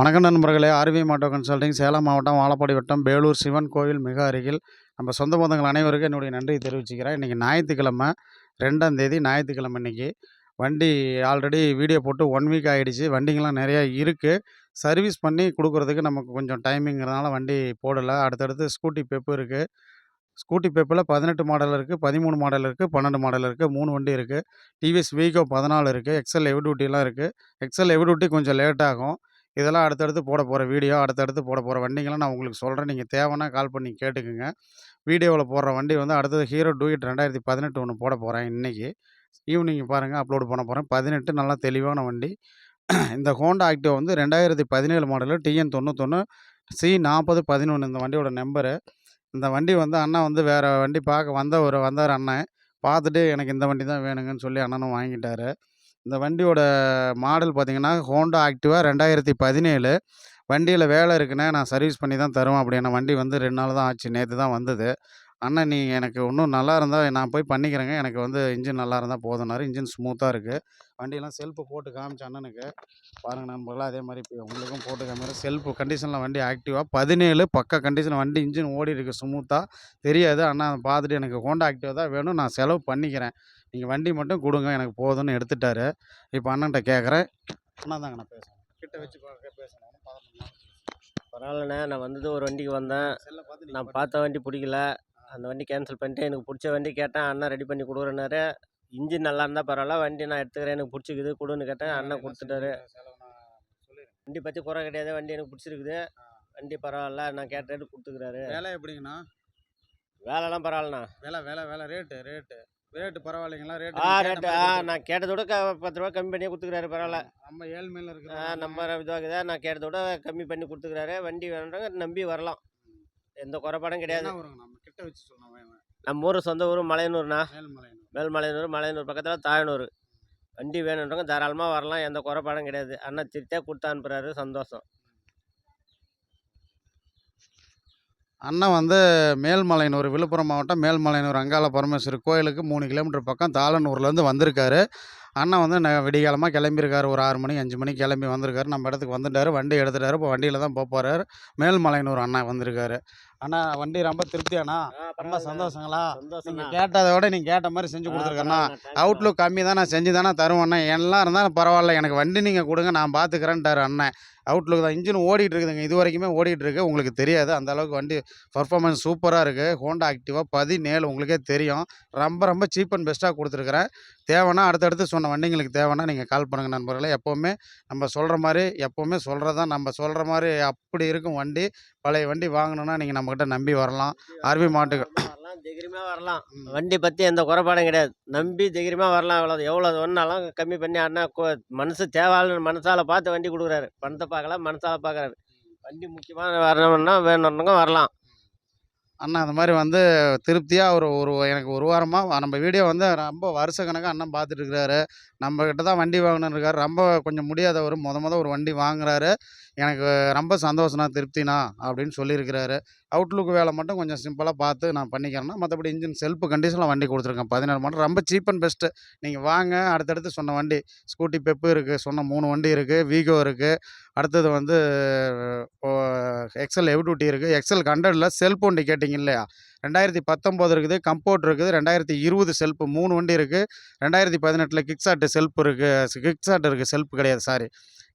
வணக்கம் நண்பர்களே. ஆர்வி மாட்டோ கன்சல்டிங், சேலம் மாவட்டம் வாழப்பாடி வட்டம் பேலூர் சிவன் கோவில் மிக அருகில். நம்ம சொந்த பந்தங்கள் அனைவருக்கும் என்னுடைய நன்றியை தெரிவிச்சுக்கிறேன். இன்றைக்கி ஞாயிற்றுக்கிழமை 2ஆம் தேதி ஞாயிற்றுக்கிழமை. இன்றைக்கி வண்டி ஆல்ரெடி வீடியோ போட்டு 1 வீக் ஆகிடுச்சு. வண்டிங்கெலாம் நிறையா இருக்குது. சர்வீஸ் பண்ணி கொடுக்குறதுக்கு நமக்கு கொஞ்சம் டைமிங்கிறதுனால வண்டி போடலை. அடுத்தடுத்து ஸ்கூட்டி பெப்பு இருக்குது. ஸ்கூட்டி பெப்பில் 18 மாடல் இருக்குது, 13 மாடல் இருக்குது, 12 மாடல் இருக்குது. 3 வண்டி இருக்குது. டிவிஎஸ் வீகோ 14 இருக்குது. எக்ஸல் ஹெவி டியூட்டிலாம் இருக்குது. எக்ஸல் ஹெவி டியூட்டி கொஞ்சம் லேட் ஆகும். இதெல்லாம் அடுத்தடுத்து போட போகிற வீடியோ, அடுத்தடுத்து போட போகிற வண்டிங்கலாம் நான் உங்களுக்கு சொல்கிறேன். நீங்கள் தேவைன்னா கால் பண்ணி கேட்டுக்குங்க. வீடியோவில் போடுற வண்டி வந்து அடுத்தது ஹீரோ டூயிட் 2018 ஒன்று போட போகிறேன். இன்றைக்கி ஈவினிங் பாருங்கள், அப்லோடு பண்ண போகிறேன். 18 நல்லா தெளிவான வண்டி. இந்த ஹோண்டா ஆக்டிவா வந்து 2017 மாடலு, TN 91 C4011 இந்த வண்டியோட நம்பரு. இந்த வண்டி வந்து அண்ணன் வந்து வேறு வண்டி பார்க்க வந்தார் அண்ணன். பார்த்துட்டு எனக்கு இந்த வண்டி தான் வேணுங்கன்னு சொல்லி அண்ணனும் வாங்கிட்டார். இந்த வண்டியோட மாடல் பார்த்தீங்கன்னா, ஹோண்டா ஆக்டிவா 2017. வண்டியில் வேலை இருக்குண்ணே, நான் சர்வீஸ் பண்ணி தான் தருவேன் அப்படின்ன. வண்டி வந்து 2 நாள் தான் ஆச்சு, நேற்று தான் வந்தது. அண்ணன் நீ எனக்கு இன்னும் நல்லா இருந்தால் நான் போய் பண்ணிக்கிறேங்க, எனக்கு வந்து இன்ஜின் நல்லா இருந்தால் போதும்னாரு. இன்ஜின் ஸ்மூத்தாக இருக்குது. வண்டியெல்லாம் செல்ஃபு போட்டு காமிச்சேன் அண்ணனுக்கு. பாருங்கள் நண்பர்களே, அதே மாதிரி இப்போ உங்களுக்கும் போட்டு காமிக்கிறேன். செல்ஃபு கண்டிஷனில் வண்டி ஆக்டிவா 17 பக்கா கண்டிஷனில் வண்டி. இன்ஜின் ஓடி இருக்குது ஸ்மூத்தாக. தெரியாது. அண்ணா அதை பார்த்துட்டு எனக்கு ஹோண்டா ஆக்டிவா தான் வேணும், நான் செலவு பண்ணிக்கிறேன், நீங்கள் வண்டி மட்டும் கொடுங்க எனக்கு போதும்னு எடுத்துட்டாரு. இப்போ அண்ணன்ட்ட கேட்குறேன். அண்ணா தாங்க நான் பேசுகிறேன், கிட்ட வச்சு பேசணும். பரவாயில்லண்ணே, நான் வந்தது ஒரு வண்டிக்கு வந்தேன். நான் பார்த்த வண்டி பிடிக்கல, அந்த வண்டி கேன்சல் பண்ணிட்டு எனக்கு பிடிச்ச வண்டி கேட்டேன். அண்ணன் ரெடி பண்ணி கொடுக்குறேன்னாரு. இன்ஜின் நல்லா இருந்தால் பரவாயில்ல, வண்டி நான் எடுத்துக்கிறேன், எனக்கு பிடிச்சிக்குது கொடுன்னு கேட்டேன். அண்ணன் கொடுத்துட்டாரு. வண்டி பற்றி குறை கிடையாது, வண்டி எனக்கு பிடிச்சிருக்குது. வண்டி பரவாயில்ல, நான் கேட்ட ரேட்டு கொடுத்துக்கிறாரு. வேலை எப்படிங்கண்ணா? வேலைலாம் பரவாயில்லண்ணா. வேலை ரேட்டு பரவாயில்லைங்களா? ரேட்டு நான் கேட்டதோட 10 ரூபா கம்மி பண்ணி கொடுத்துக்கிறாரு. பரவாயில்ல, நம்ம ஏழ்மையில் இருக்கிற நம்ம இதுவாகுதா, நான் கேட்டதோட கம்மி பண்ணி கொடுத்துக்கிறாரு. வண்டி வேணுன்றவங்க நம்பி வரலாம், எந்த குறைபாடும் கிடையாது. நம்ம கிட்ட வச்சு சொன்னோம். நம்ம ஊர் சொந்த ஊர் மலையனூர்ண்ணா. மலையனூர் பக்கத்தில் தாயனூர். வண்டி வேணுன்றவங்க தாராளமாக வரலாம், எந்த குறைபாடும் கிடையாது. அண்ணா திருப்தியாக கொடுத்து அனுப்புகிறாரு, சந்தோஷம். அண்ணன் வந்து மேல்மலையனூர், விழுப்புரம் மாவட்டம் மேல்மலையனூர் அங்காள பரமேஸ்வரி கோயிலுக்கு 3 கிலோமீட்டர் பக்கம் தாளனூர்லேருந்து வந்திருக்காரு. அண்ணன் வந்து விடிகாலமாக கிளம்பியிருக்காரு. ஒரு 6 மணி 5 மணிக்கு கிளம்பி வந்திருக்காரு. நம்ம இடத்துக்கு வந்துட்டார், வண்டி எடுத்துட்டார். இப்போ வண்டியில் தான் போகிறாரு. மேல்மலையனூர் அண்ணன் வந்திருக்காரு. அண்ணா வண்டி ரொம்ப திருப்தியாண்ணா? ரொம்ப சந்தோஷங்களா? நீங்கள் கேட்டதை விட நீங்கள் கேட்ட மாதிரி செஞ்சு கொடுத்துருக்கேண்ணா. அவுட்லுக் கம்மி தான், நான் செஞ்சு தானே தருவேண்ணே. எல்லாம் இருந்தாலும் பரவாயில்ல, எனக்கு வண்டி நீங்கள் கொடுங்க, நான் பார்த்துக்கிறேன்ட்டார் அண்ணன். அவுட்லுக் தான். இன்ஜின் ஓடிட்டு இருக்குதுங்க, இது வரைக்குமே ஓடிட்டு இருக்கு. உங்களுக்கு தெரியாது, அந்த அளவுக்கு வண்டி பர்ஃபார்மன்ஸ் சூப்பராக இருக்குது. ஹோண்டா ஆக்டிவா 17 உங்களுக்கே தெரியும். ரொம்ப சீப் அண்ட் பெஸ்ட்டாக கொடுத்துருக்குறேன். தேவைன்னா அடுத்தடுத்து சொன்ன வண்டிங்களுக்கு தேவைன்னா நீங்கள் கால் பண்ணுங்கள் நண்பர்களே. எப்போவுமே நம்ம சொல்கிற மாதிரி, எப்போவுமே சொல்கிறது தான். நம்ம சொல்கிற மாதிரி அப்படி இருக்கும் வண்டி. பழைய வண்டி வாங்கணுன்னா நீங்கள் நம்மக்கிட்ட நம்பி வரலாம். ஆர்வி மாட்டுக்கு தைரியமாக வரலாம். வண்டி பற்றி எந்த குறைபாடும் கிடையாது, நம்பி தைரியமாக வரலாம். எவ்வளோ ஒன்றாலும் கம்மி பண்ணி அண்ணா மனசு தேவையான மனசால் பார்த்து வண்டி கொடுக்குறாரு. பணத்தை பார்க்கல, மனசால் பார்க்குறாரு. வண்டி முக்கியமாக வரணும்னா வேணும்னுங்க வரலாம். அண்ணா அந்த மாதிரி வந்து திருப்தியாக எனக்கு ஒரு வாரமாக நம்ம வீடியோ வந்து ரொம்ப வருஷ கணக்காக அண்ணன் பார்த்துட்டு இருக்கிறாரு. நம்மக்கிட்ட தான் வண்டி வாங்கணுன்னு இருக்காரு. ரொம்ப கொஞ்சம் முடியாதவர் மொதல் ஒரு வண்டி வாங்குறாரு. எனக்கு ரொம்ப சந்தோஷம்ண்ணா, திருப்திண்ணா அப்படின்னு சொல்லியிருக்கிறாரு. அவுட்லுக் வேலை மட்டும் கொஞ்சம் சிம்பிளாக பார்த்து நான் பண்ணிக்கிறேன்னா, மற்றபடி இன்ஜின் செல்ஃபு கண்டிஷனில் வண்டி கொடுத்துருக்கேன். 17 மாடல், ரொம்ப சீப் அண்ட் பெஸ்ட்டு. நீங்கள் வாங்க. அடுத்தடுத்து சொன்ன வண்டி ஸ்கூட்டி பெப்பு இருக்குது, சொன்ன 3 வண்டி இருக்குது. வீகோ இருக்குது. அடுத்தது வந்து எக்ஸல் ஹெவி டியூட்டி இருக்குது. எக்ஸல் 100ல் செல்ஃப் வண்டி கேட்டிங்க இல்லையா? 2019 இருக்குது, கம்போர்ட் இருக்குது. 2020 செல்ஃபு 3 வண்டி இருக்குது. 2018 கிக்ஸாட்டு செல்ஃப் இருக்குது. கிக்ஸாட் இருக்குது, செல்ஃப் கிடையாது, சாரி,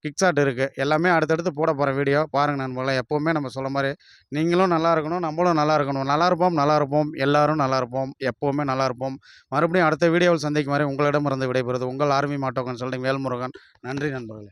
கிக்ஸாட் இருக்குது. எல்லாமே அடுத்தடுத்து போட போகிற வீடியோ பாருங்கள் நண்பர்களே. எப்போவுமே நம்ம சொல்ல மாதிரி நீங்களும் நல்லா இருக்கணும், நம்மளும் நல்லா இருக்கணும். நல்லா இருப்போம், எல்லோரும் நல்லா இருப்போம், எப்போவுமே நல்லா இருப்போம். மறுபடியும் அடுத்த வீடியோவில் சந்திக்கும் வரை உங்களிடமிருந்து விடைபெறுவது உங்கள் ஆர்வி மாட்டோ கன்சல்டிங் வேல்முருகன். நன்றி நண்பர்களே.